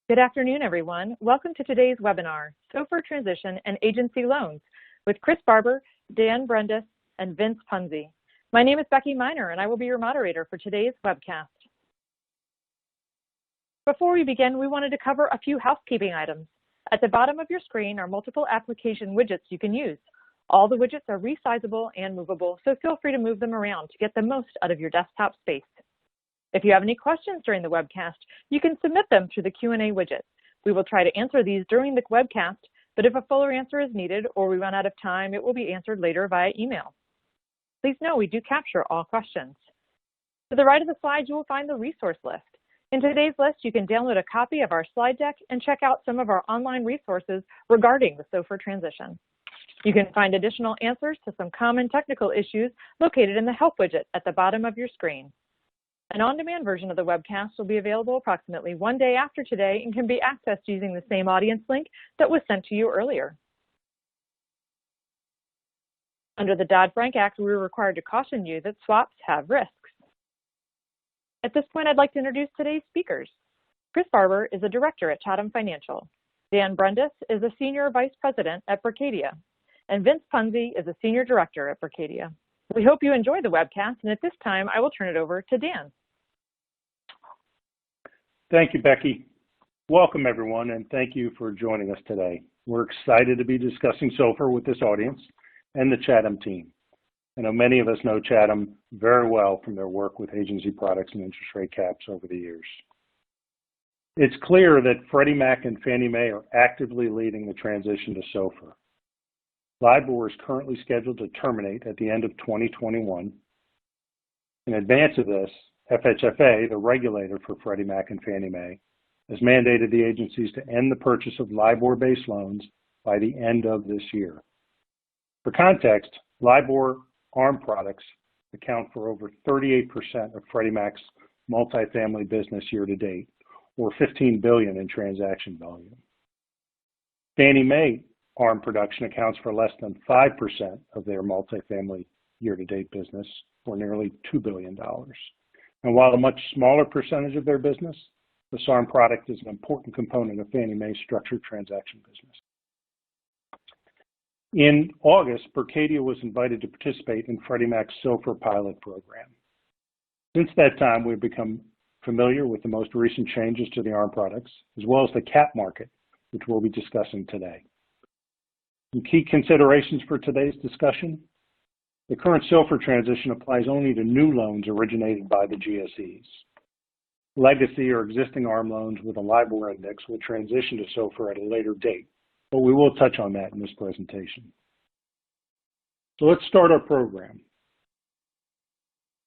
Good afternoon, everyone. Welcome to today's webinar, SOFR Transition and Agency Loans, with Chris Barber, Dan Brendis, and Vince Punzi. My name is Becky Miner, and I will be your moderator for today's webcast. Before we begin, we wanted to cover a few housekeeping items. At the bottom of your screen are multiple application widgets you can use. All the widgets are resizable and movable, so feel free to move them around to get the most out of your desktop space. If you have any questions during the webcast, you can submit them through the Q&A widget. We will try to answer these during the webcast, but if a fuller answer is needed or we run out of time, it will be answered later via email. Please know we do capture all questions. To the right of the slides, you will find the resource list. In today's list, you can download a copy of our slide deck and check out some of our online resources regarding the SOFR transition. You can find additional answers to some common technical issues located in the Help widget at the bottom of your screen. An on-demand version of the webcast will be available approximately one day after today and can be accessed using the same audience link that was sent to you earlier. Under the Dodd-Frank Act, we are required to caution you that swaps have risks. At this point, I'd like to introduce today's speakers. Chris Barber is a director at Chatham Financial. Dan Brendis is a senior vice president at Berkadia. And Vince Punzi is a senior director at Berkadia. We hope you enjoy the webcast, and at this time, I will turn it over to Dan. Thank you, Becky. Welcome, everyone, and thank you for joining us today. We're excited to be discussing SOFR with this audience and the Chatham team. I know many of us know Chatham very well from their work with agency products and interest rate caps over the years. It's clear that Freddie Mac and Fannie Mae are actively leading the transition to SOFR. Libor is currently scheduled to terminate at the end of 2021. In advance of this, FHFA, the regulator for Freddie Mac and Fannie Mae, has mandated the agencies to end the purchase of Libor-based loans by the end of this year. For context, Libor ARM products account for over 38% of Freddie Mac's multifamily business year to date, or $15 billion in transaction volume. Fannie Mae ARM production accounts for less than 5% of their multifamily year-to-date business, or nearly $2 billion. And while a much smaller percentage of their business, this ARM product is an important component of Fannie Mae's structured transaction business. In August, Berkadia was invited to participate in Freddie Mac's SOFR pilot program. Since that time, we've become familiar with the most recent changes to the ARM products, as well as the cap market, which we'll be discussing today. Some key considerations for today's discussion. The current SOFR transition applies only to new loans originated by the GSEs. Legacy or existing ARM loans with a Libor index will transition to SOFR at a later date, but we will touch on that in this presentation. So let's start our program.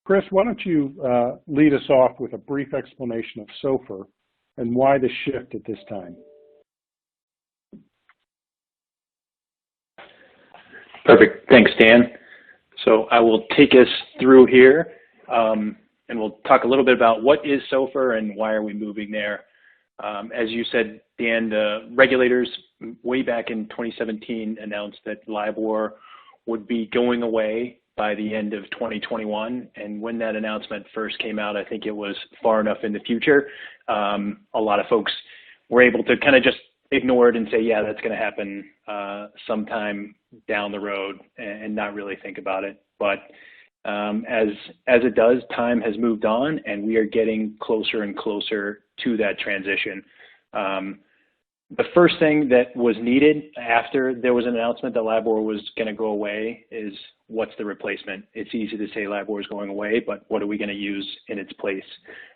Chris, why don't you lead us off with a brief explanation of SOFR and why the shift at this time? Perfect. Thanks, Dan. So I will take us through here, and we'll talk a little bit about what is SOFR and why are we moving there. As you said, Dan, the regulators way back in 2017 announced that Libor would be going away by the end of 2021. And when that announcement first came out, I think it was far enough in the future. A lot of folks were able to kind of just ignore it and say, yeah, that's going to happen sometime down the road and not really think about it. But as it does, time has moved on and we are getting closer and closer to that transition. The first thing that was needed after there was an announcement that Libor was going to go away is what's the replacement? It's easy to say Libor is going away, but what are we going to use in its place?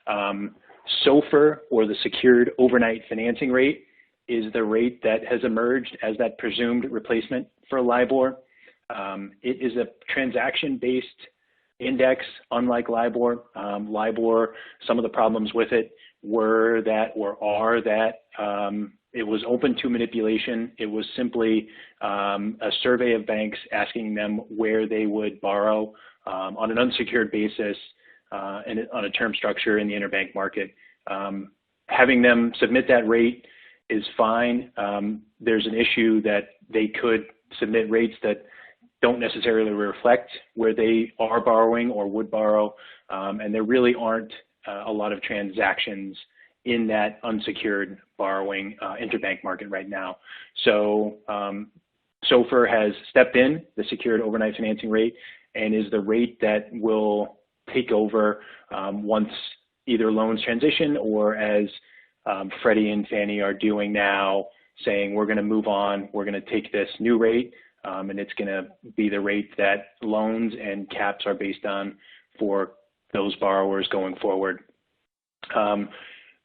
SOFR, or the Secured Overnight Financing Rate, is the rate that has emerged as that presumed replacement for Libor. It is a transaction-based index, unlike Libor. Libor, some of the problems with it were that, or are that, it was open to manipulation. It was simply a survey of banks asking them where they would borrow on an unsecured basis and on a term structure in the interbank market. Having them submit that rate is fine. There's an issue that they could submit rates that don't necessarily reflect where they are borrowing or would borrow, and there really aren't a lot of transactions in that unsecured borrowing interbank market right now. So SOFR has stepped in, the secured overnight financing rate, and is the rate that will take over once either loans transition or as Freddie and Fannie are doing now, saying we're going to move on, we're going to take this new rate, and it's going to be the rate that loans and caps are based on for those borrowers going forward.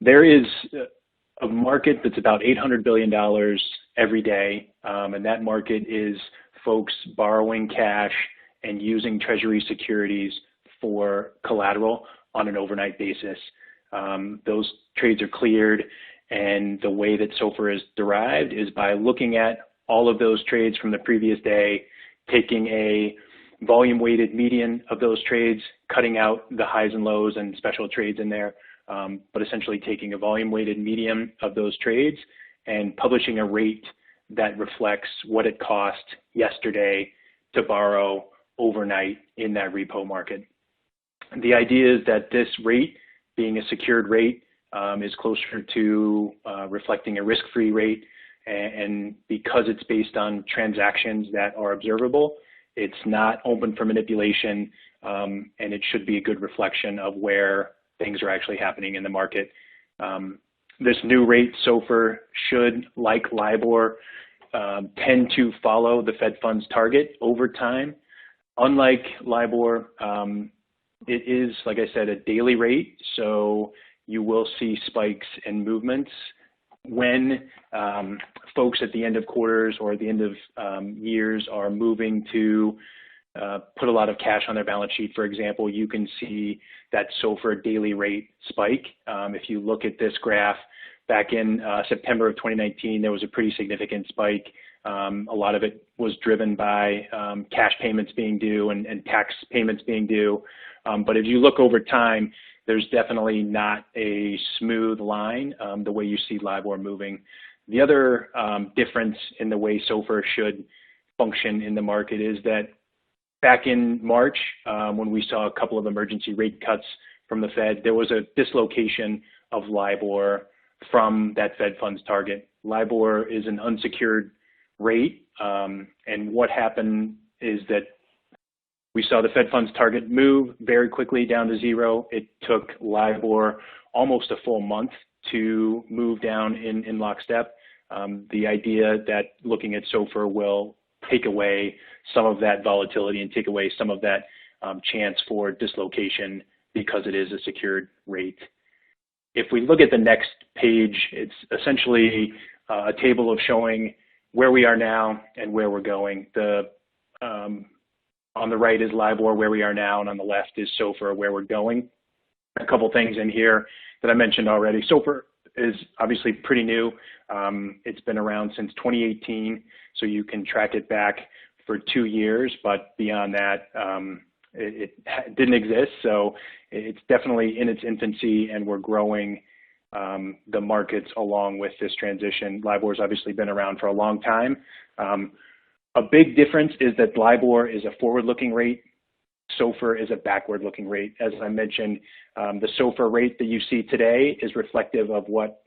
There is a market that's about $800 billion every day, and that market is folks borrowing cash and using Treasury securities for collateral on an overnight basis. Those trades are cleared, and the way that SOFR is derived is by looking at all of those trades from the previous day, taking a volume-weighted median of those trades, cutting out the highs and lows and special trades in there, but essentially taking a volume-weighted median of those trades and publishing a rate that reflects what it cost yesterday to borrow overnight in that repo market. The idea is that this rate, being a secured rate, is closer to reflecting a risk-free rate, and because it's based on transactions that are observable, it's not open for manipulation, and it should be a good reflection of where things are actually happening in the market. This new rate, SOFR, should, like LIBOR, tend to follow the Fed funds target over time. Unlike LIBOR, it is, like I said, a daily rate, so you will see spikes and movements when folks at the end of quarters or at the end of years are moving to put a lot of cash on their balance sheet. For example, you can see that SOFR daily rate spike. If you look at this graph, back in September of 2019, there was a pretty significant spike. A lot of it was driven by cash payments being due and tax payments being due. But if you look over time, there's definitely not a smooth line the way you see LIBOR moving. The other difference in the way SOFR should function in the market is that back in March, when we saw a couple of emergency rate cuts from the Fed, there was a dislocation of LIBOR from that Fed funds target. LIBOR is an unsecured rate, and what happened is that we saw the Fed funds target move very quickly down to zero. It took LIBOR almost a full month to move down in lockstep. The idea that looking at SOFR will take away some of that volatility and take away some of that chance for dislocation because it is a secured rate. If we look at the next page, it's essentially a table of showing where we are now and where we're going. On the right is LIBOR, where we are now, and on the left is SOFR, where we're going. A couple things in here that I mentioned already. SOFR is obviously pretty new. It's been around since 2018, so you can track it back for 2 years, but beyond that, it didn't exist. So it's definitely in its infancy, and we're growing the markets along with this transition. LIBOR's obviously been around for a long time. A big difference is that LIBOR is a forward-looking rate. SOFR is a backward-looking rate. As I mentioned, the SOFR rate that you see today is reflective of what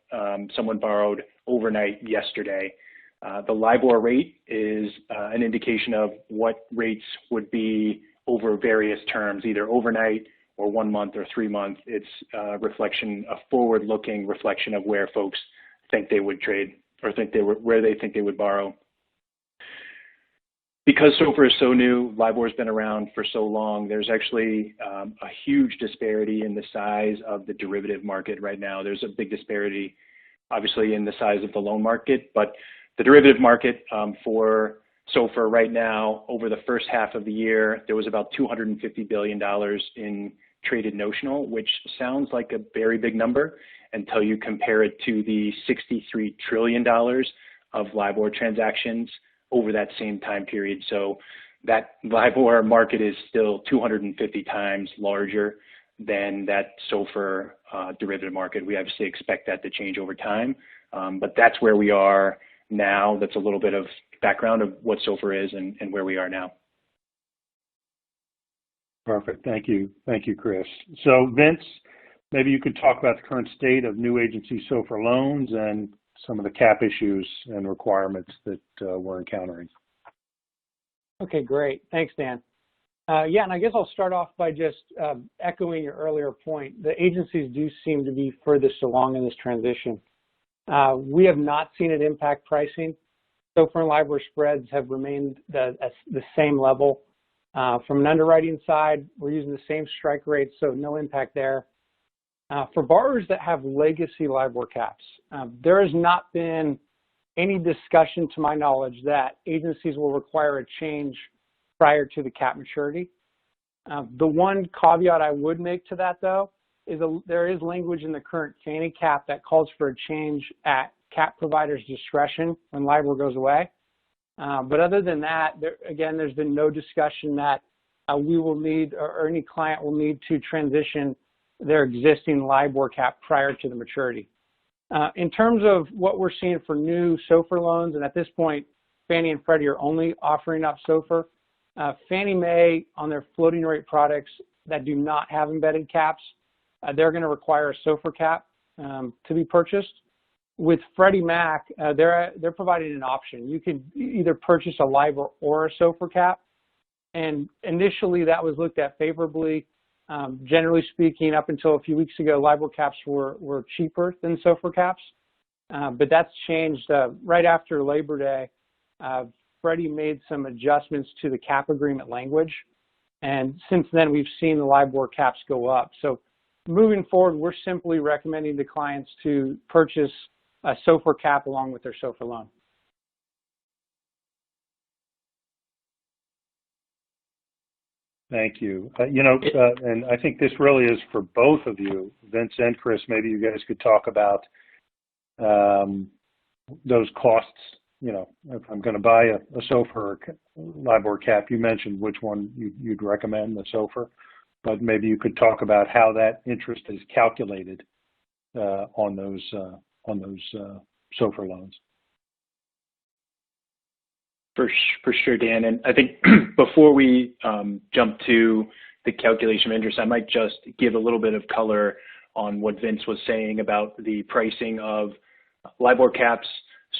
someone borrowed overnight yesterday. The LIBOR rate is an indication of what rates would be over various terms, either overnight or 1 month or 3 months. It's a forward-looking reflection of where folks think they would trade or where they think they would borrow. Because SOFR is so new, LIBOR has been around for so long, there's actually a huge disparity in the size of the derivative market right now. There's a big disparity, obviously, in the size of the loan market, but the derivative market for SOFR right now, over the first half of the year, there was about $250 billion in traded notional, which sounds like a very big number until you compare it to the $63 trillion of LIBOR transactions over that same time period. So that LIBOR market is still 250 times larger than that SOFR derivative market. We obviously expect that to change over time, but that's where we are now. That's a little bit of background of what SOFR is and where we are now. Perfect. Thank you. Thank you, Chris. So Vince, maybe you could talk about the current state of new agency SOFR loans and some of the cap issues and requirements that we're encountering. Okay, great. Thanks, Dan. Yeah, and I guess I'll start off by just echoing your earlier point. The agencies do seem to be furthest along in this transition. We have not seen it impact pricing. SOFR and LIBOR spreads have remained the same level. From an underwriting side, we're using the same strike rates, so no impact there. For borrowers that have legacy LIBOR caps, there has not been any discussion to my knowledge that agencies will require a change prior to the cap maturity. The one caveat I would make to that, though, is there is language in the current Fannie cap that calls for a change at cap provider's discretion when LIBOR goes away. But other than that, there's been no discussion that we will need or any client will need to transition their existing LIBOR cap prior to the maturity. In terms of what we're seeing for new SOFR loans, and at this point, Fannie and Freddie are only offering up SOFR. Fannie Mae, on their floating rate products that do not have embedded caps, they're going to require a SOFR cap to be purchased. With Freddie Mac, they're providing an option. You could either purchase a LIBOR or a SOFR cap, and initially that was looked at favorably. Generally speaking, up until a few weeks ago, LIBOR caps were cheaper than SOFR caps, but that's changed right after Labor Day. Freddie made some adjustments to the cap agreement language, and since then we've seen the LIBOR caps go up. So moving forward, we're simply recommending to clients to purchase a SOFR cap along with their SOFR loan. Thank you. And I think this really is for both of you, Vince and Chris. Maybe you guys could talk about those costs. If I'm going to buy a SOFR or LIBOR cap, you mentioned which one you'd recommend, the SOFR, but maybe you could talk about how that interest is calculated on those SOFR loans. For sure, Dan. And I think before we jump to the calculation of interest, I might just give a little bit of color on what Vince was saying about the pricing of LIBOR caps,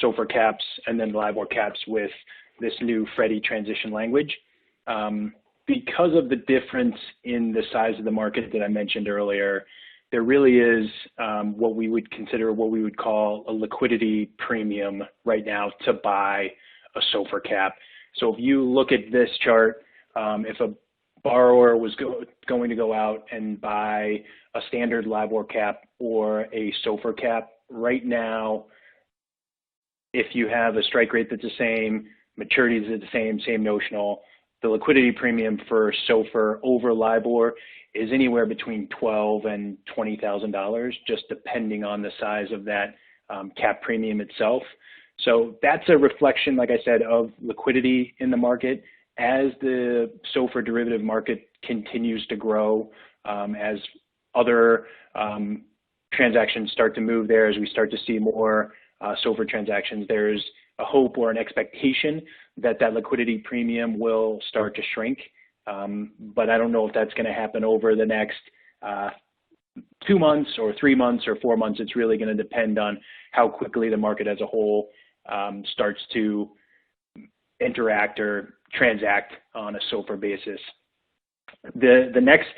SOFR caps, and then LIBOR caps with this new Freddie transition language. Because of the difference in the size of the market that I mentioned earlier, there really is what we would call a liquidity premium right now to buy a SOFR cap. So if you look at this chart, if a borrower was going to go out and buy a standard LIBOR cap or a SOFR cap, right now, if you have a strike rate that's the same, maturities are the same notional, the liquidity premium for SOFR over LIBOR is anywhere between $12,000 and $20,000, just depending on the size of that cap premium itself. So that's a reflection, like I said, of liquidity in the market. As the SOFR derivative market continues to grow, as other transactions start to move there, as we start to see more SOFR transactions, there's a hope or an expectation that that liquidity premium will start to shrink. But I don't know if that's going to happen over the next 2 months or 3 months or 4 months. It's really going to depend on how quickly the market as a whole starts to interact or transact on a SOFR basis. The next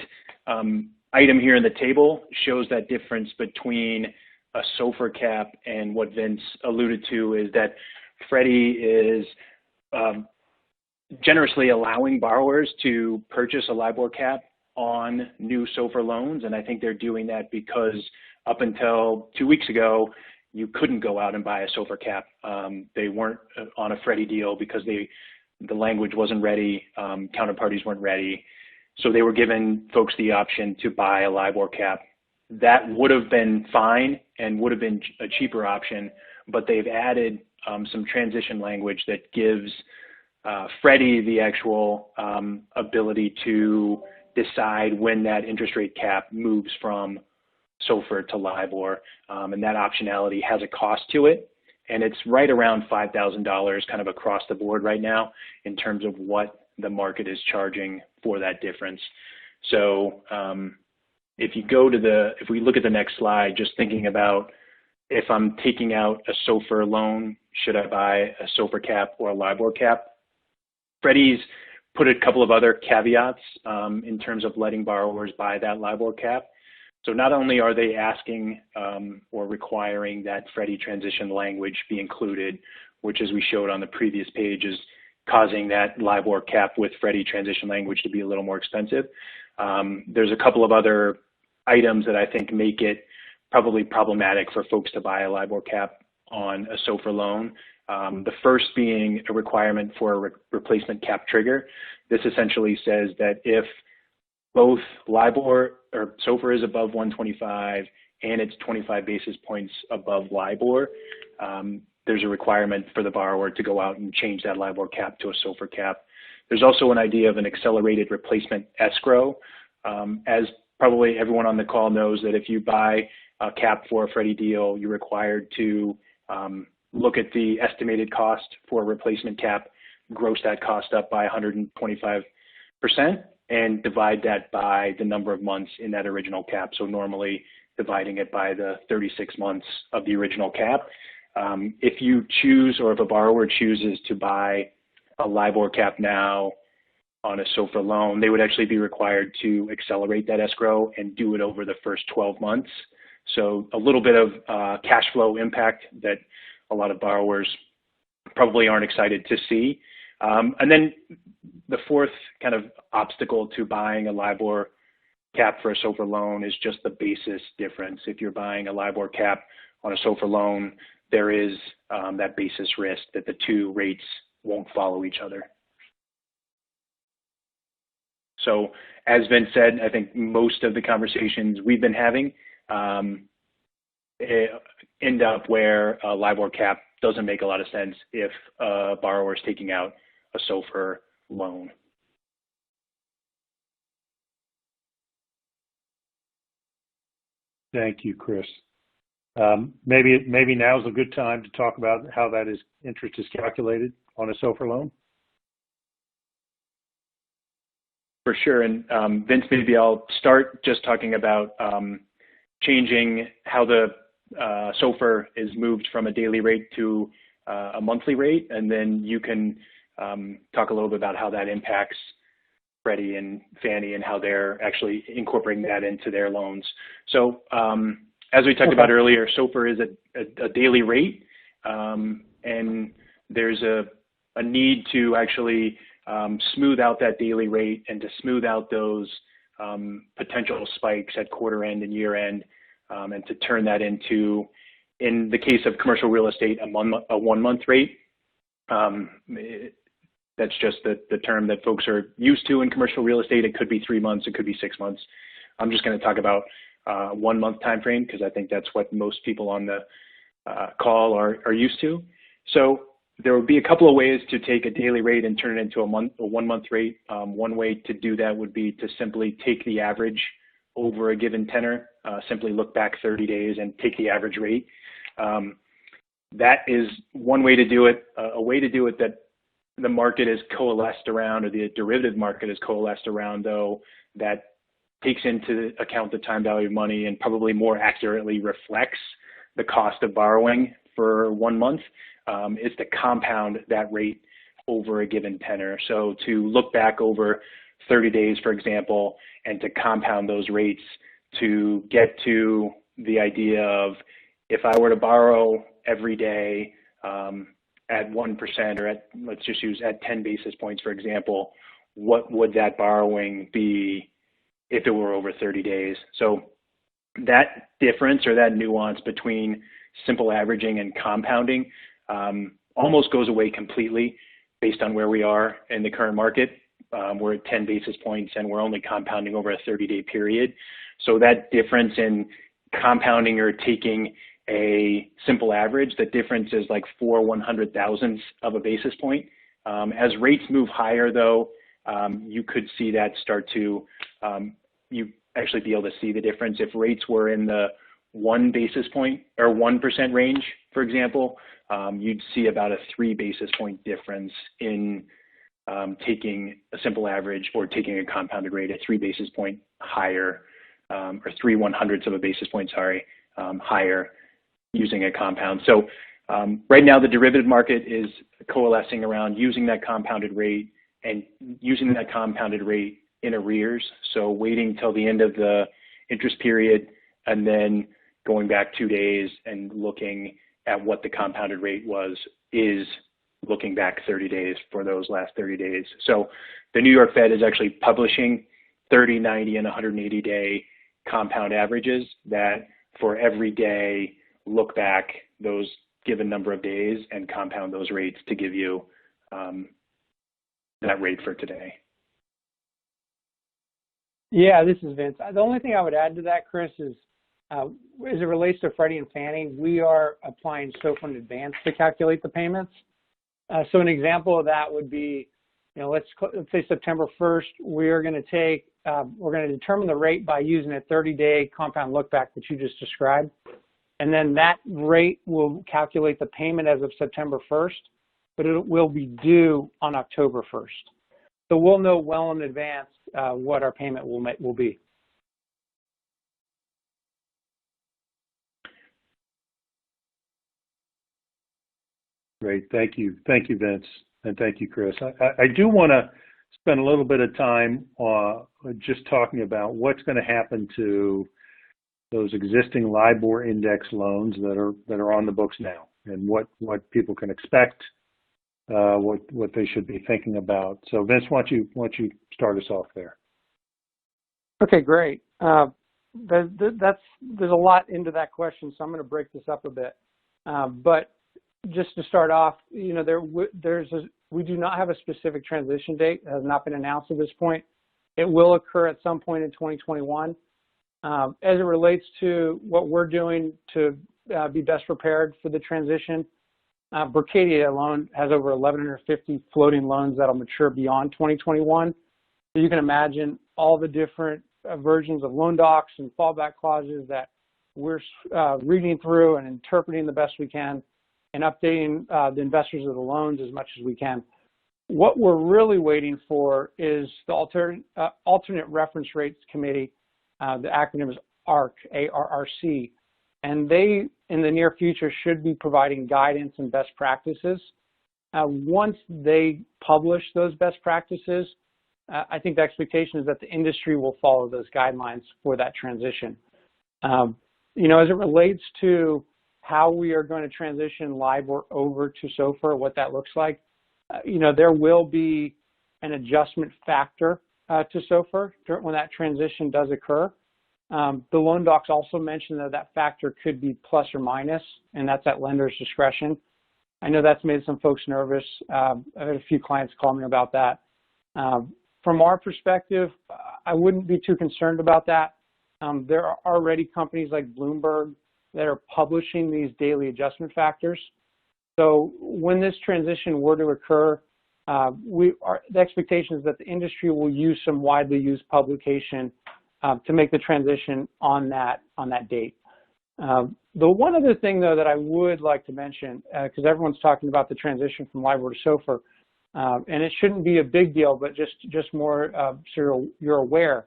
item here in the table shows that difference between a SOFR cap and what Vince alluded to is that Freddie is generously allowing borrowers to purchase a LIBOR cap on new SOFR loans, and I think they're doing that because up until 2 weeks ago, you couldn't go out and buy a SOFR cap. They weren't on a Freddie deal because the language wasn't ready, counterparties weren't ready, so they were giving folks the option to buy a LIBOR cap. That would have been fine and would have been a cheaper option, but they've added some transition language that gives Freddie the actual ability to decide when that interest rate cap moves from SOFR to LIBOR, and that optionality has a cost to it, and it's right around $5,000 kind of across the board right now in terms of what the market is charging for that difference. So if we look at the next slide, just thinking about if I'm taking out a SOFR loan, should I buy a SOFR cap or a Libor cap? Freddie's put a couple of other caveats in terms of letting borrowers buy that Libor cap. So not only are they asking or requiring that Freddie transition language be included, which as we showed on the previous page is causing that Libor cap with Freddie transition language to be a little more expensive. There's a couple of other items that I think make it probably problematic for folks to buy a Libor cap on a SOFR loan. The first being a requirement for a replacement cap trigger. This essentially says that if both Libor or SOFR is above 125 and it's 25 basis points above Libor, there's a requirement for the borrower to go out and change that Libor cap to a SOFR cap. There's also an idea of an accelerated replacement escrow. As probably everyone on the call knows that if you buy a cap for a Freddie deal, you're required to look at the estimated cost for a replacement cap, gross that cost up by 125%, and divide that by the number of months in that original cap. So normally dividing it by the 36 months of the original cap. If you choose, or if a borrower chooses to buy a Libor cap now on a SOFR loan, they would actually be required to accelerate that escrow and do it over the first 12 months. So a little bit of cash flow impact that a lot of borrowers probably aren't excited to see. And then the fourth kind of obstacle to buying a Libor cap for a SOFR loan is just the basis difference. If you're buying a Libor cap on a SOFR loan, there is that basis risk that the two rates won't follow each other. So as Vince said, I think most of the conversations we've been having end up where a Libor cap doesn't make a lot of sense if a borrower is taking out a SOFR loan. Thank you, Chris. Maybe now's a good time to talk about how that interest is calculated on a SOFR loan. For sure, and Vince, maybe I'll start just talking about changing how the SOFR is moved from a daily rate to a monthly rate, and then you can talk a little bit about how that impacts Freddie and Fannie and how they're actually incorporating that into their loans. So as we talked about earlier, SOFR is a daily rate, and there's a need to actually smooth out that daily rate and to smooth out those potential spikes at quarter end and year end, and to turn that into, in the case of commercial real estate, a 1 month rate. That's just the term that folks are used to in commercial real estate. It could be 3 months, it could be 6 months. I'm just going to talk about 1 month time frame because I think that's what most people on the call are used to. So there would be a couple of ways to take a daily rate and turn it into a 1 month rate. One way to do that would be to simply take the average over a given tenor, simply look back 30 days and take the average rate. That is one way to do it. A way to do it that the market is coalesced around, or the derivative market is coalesced around, though, that takes into account the time value of money and probably more accurately reflects the cost of borrowing for 1 month, is to compound that rate over a given tenor. So to look back over 30 days, for example, and to compound those rates to get to the idea of, if I were to borrow every day at 1%, or at, let's just use at 10 basis points, for example, what would that borrowing be if it were over 30 days? So that difference, or that nuance between simple averaging and compounding almost goes away completely based on where we are in the current market. We're at 10 basis points and we're only compounding over a 30-day period. So that difference in compounding or taking a simple average, the difference is like 4 100,000ths of a basis point. As rates move higher, though, you could see that start to, you actually be able to see the difference. If rates were in the 1 basis point or 1% range, for example, you'd see about a 3 basis point difference in taking a simple average or taking a compounded rate at 3 basis point higher or 3/100ths of a basis point, sorry, higher using a compound. So right now the derivative market is coalescing around using that compounded rate and using that compounded rate in arrears. So waiting till the end of the interest period and then going back 2 days and looking at what the compounded rate is looking back 30 days for those last 30 days. So the New York Fed is actually publishing 30, 90, and 180-day compound averages that for every day look back those given number of days and compound those rates to give you that rate for today. Yeah, this is Vince. The only thing I would add to that, Chris, is as it relates to Freddie and Fannie, we are applying SOFR in advance to calculate the payments. So an example of that would be, let's say September 1st, we're going to determine the rate by using a 30-day compound look back that you just described. And then that rate will calculate the payment as of September 1st, but it will be due on October 1st. So we'll know well in advance what our payment will be. Great, thank you. Thank you, Vince, and thank you, Chris. I do want to spend a little bit of time just talking about what's going to happen to those existing LIBOR index loans that are on the books now, and what people can expect, what they should be thinking about. So, Vince, why don't you start us off there? Okay, great. There's a lot into that question, so I'm going to break this up a bit. But just to start off, we do not have a specific transition date. It has not been announced at this point. It will occur at some point in 2021. As it relates to what we're doing to be best prepared for the transition, Berkadia alone has over 1,150 floating loans that'll mature beyond 2021. So you can imagine all the different versions of loan docs and fallback clauses that we're reading through and interpreting the best we can and updating the investors of the loans as much as we can. What we're really waiting for is the Alternate Reference Rates Committee. The acronym is ARRC, A-R-R-C, and they, in the near future, should be providing guidance and best practices. Once they publish those best practices, I think the expectation is that the industry will follow those guidelines for that transition. As it relates to how we are going to transition LIBOR over to SOFR, what that looks like, there will be an adjustment factor to SOFR when that transition does occur. The loan docs also mentioned that factor could be plus or minus, and that's at lender's discretion. I know that's made some folks nervous. I've had a few clients call me about that. From our perspective, I wouldn't be too concerned about that. There are already companies like Bloomberg that are publishing these daily adjustment factors. So when this transition were to occur, the expectation is that the industry will use some widely used publication to make the transition on that date. The one other thing, though, that I would like to mention, because everyone's talking about the transition from LIBOR to SOFR, and it shouldn't be a big deal, but just more so you're aware,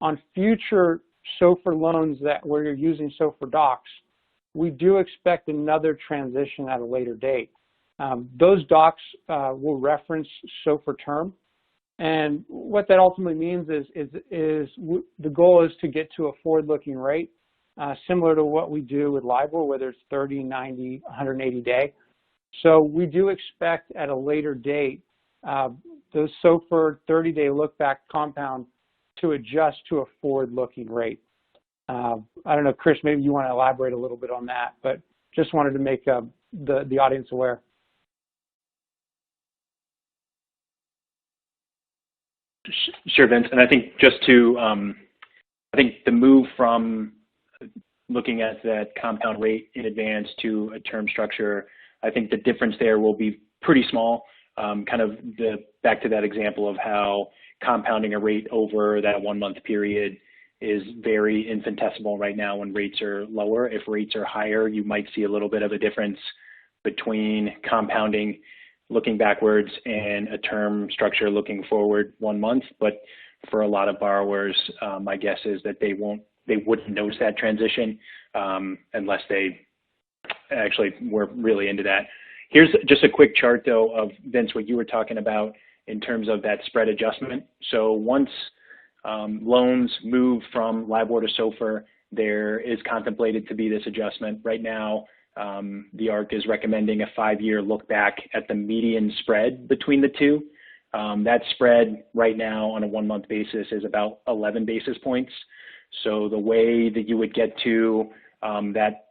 on future SOFR loans where you're using SOFR docs, we do expect another transition at a later date. Those docs will reference SOFR term, and what that ultimately means is the goal is to get to a forward-looking rate, similar to what we do with LIBOR, whether it's 30, 90, 180 day. So we do expect at a later date those SOFR 30-day look-back compound to adjust to a forward-looking rate. I don't know, Chris, maybe you want to elaborate a little bit on that, but just wanted to make the audience aware. Sure, Vince. And I think just to, I think the move from looking at that compound rate in advance to a term structure, I think the difference there will be pretty small. Kind of back to that example of how compounding a rate over that 1 month period is very infinitesimal right now when rates are lower. If rates are higher, you might see a little bit of a difference between compounding looking backwards and a term structure looking forward 1 month. But for a lot of borrowers, my guess is that they they wouldn't notice that transition unless they actually were really into that. Here's just a quick chart, though, of, Vince, what you were talking about in terms of that spread adjustment. So once loans move from LIBOR to SOFR, there is contemplated to be this adjustment. Right now, the ARC is recommending a 5-year look back at the median spread between the two. That spread right now on a 1-month basis is about 11 basis points. So the way that you would get to that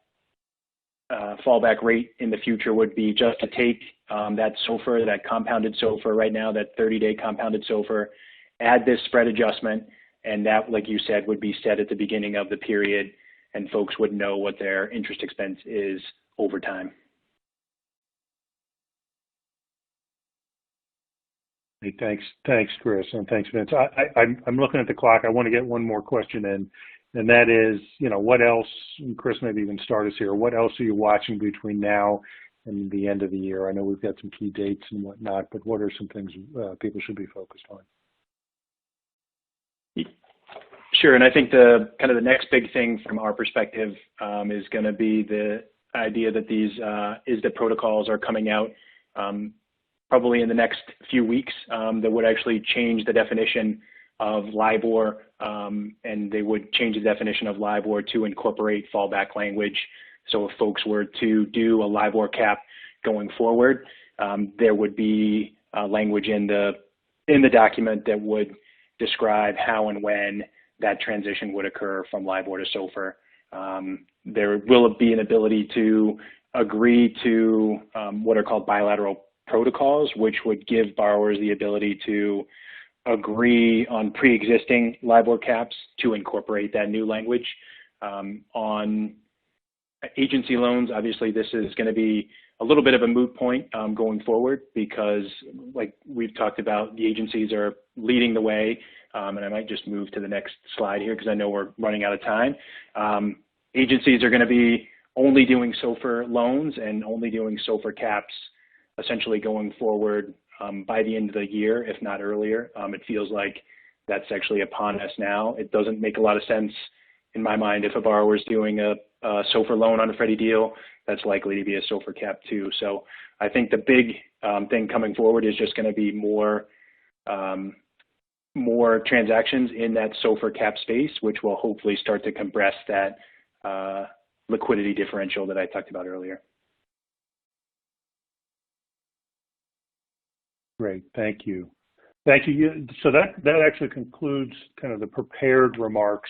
fallback rate in the future would be just to take that SOFR, that compounded SOFR right now, that 30-day compounded SOFR, add this spread adjustment, and that, like you said, would be set at the beginning of the period, and folks would know what their interest expense is over time. Hey, thanks, Chris, and thanks, Vince. I'm looking at the clock. I want to get one more question in, and that is, what else, and Chris, maybe even start us here, what else are you watching between now and the end of the year? I know we've got some key dates and whatnot, but what are some things people should be focused on? Sure, and I think the next big thing from our perspective is going to be the idea that these ISDA protocols are coming out probably in the next few weeks that would actually change the definition of LIBOR, and they would change the definition of LIBOR to incorporate fallback language. So if folks were to do a LIBOR cap going forward, there would be language in the document that would describe how and when that transition would occur from LIBOR to SOFR. There will be an ability to agree to what are called bilateral protocols, which would give borrowers the ability to agree on pre-existing LIBOR caps to incorporate that new language. On agency loans, obviously this is going to be a little bit of a moot point going forward because, like we've talked about, the agencies are leading the way, and I might just move to the next slide here because I know we're running out of time. Agencies are going to be only doing SOFR loans and only doing SOFR caps essentially going forward by the end of the year, if not earlier. It feels like that's actually upon us now. It doesn't make a lot of sense in my mind if a borrower is doing a SOFR loan on a Freddie deal, that's likely to be a SOFR cap too. So I think the big thing coming forward is just going to be more transactions in that SOFR cap space, which will hopefully start to compress that liquidity differential that I talked about earlier. Great, thank you. Thank you. So that actually concludes kind of the prepared remarks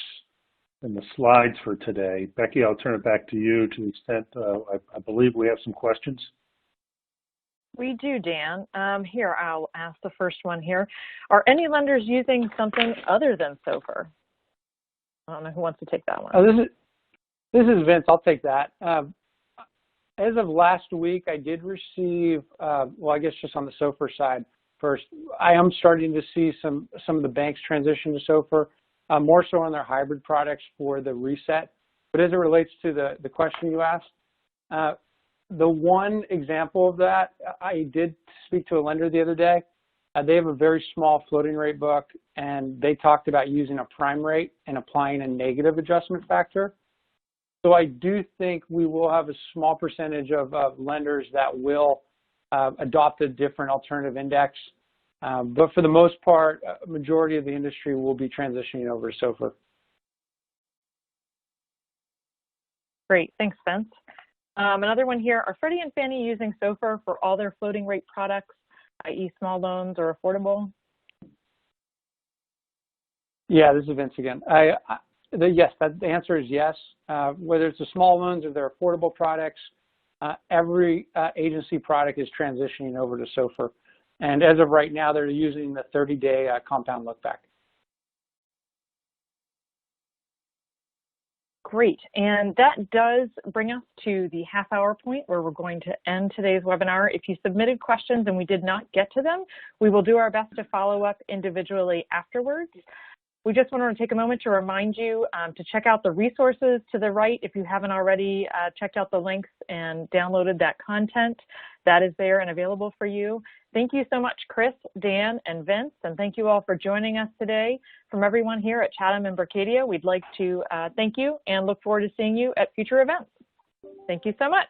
and the slides for today. Becky, I'll turn it back to you to the extent I believe we have some questions. We do, Dan. Here, I'll ask the first one here. Are any lenders using something other than SOFR? I don't know who wants to take that one. Oh, this is Vince. I'll take that. As of last week, I did receive, well, I guess just on the SOFR side first, I am starting to see some of the banks transition to SOFR, more so on their hybrid products for the reset. But as it relates to the question you asked, the one example of that, I did speak to a lender the other day. They have a very small floating rate book, and they talked about using a prime rate and applying a negative adjustment factor. So I do think we will have a small percentage of lenders that will adopt a different alternative index. But for the most part, a majority of the industry will be transitioning over to SOFR. Great, thanks, Vince. Another one here, are Freddie and Fannie using SOFR for all their floating rate products, i.e. small loans or affordable? Yeah, this is Vince again. Yes, the answer is yes. Whether it's the small loans or their affordable products, every agency product is transitioning over to SOFR. And as of right now, they're using the 30-day compound look back. Great, and that does bring us to the half-hour point where we're going to end today's webinar. If you submitted questions and we did not get to them, we will do our best to follow up individually afterwards. We just want to take a moment to remind you to check out the resources to the right. If you haven't already checked out the links and downloaded that content, that is there and available for you. Thank you so much, Chris, Dan, and Vince, and thank you all for joining us today. From everyone here at Chatham and Berkadia, we'd like to thank you and look forward to seeing you at future events. Thank you so much.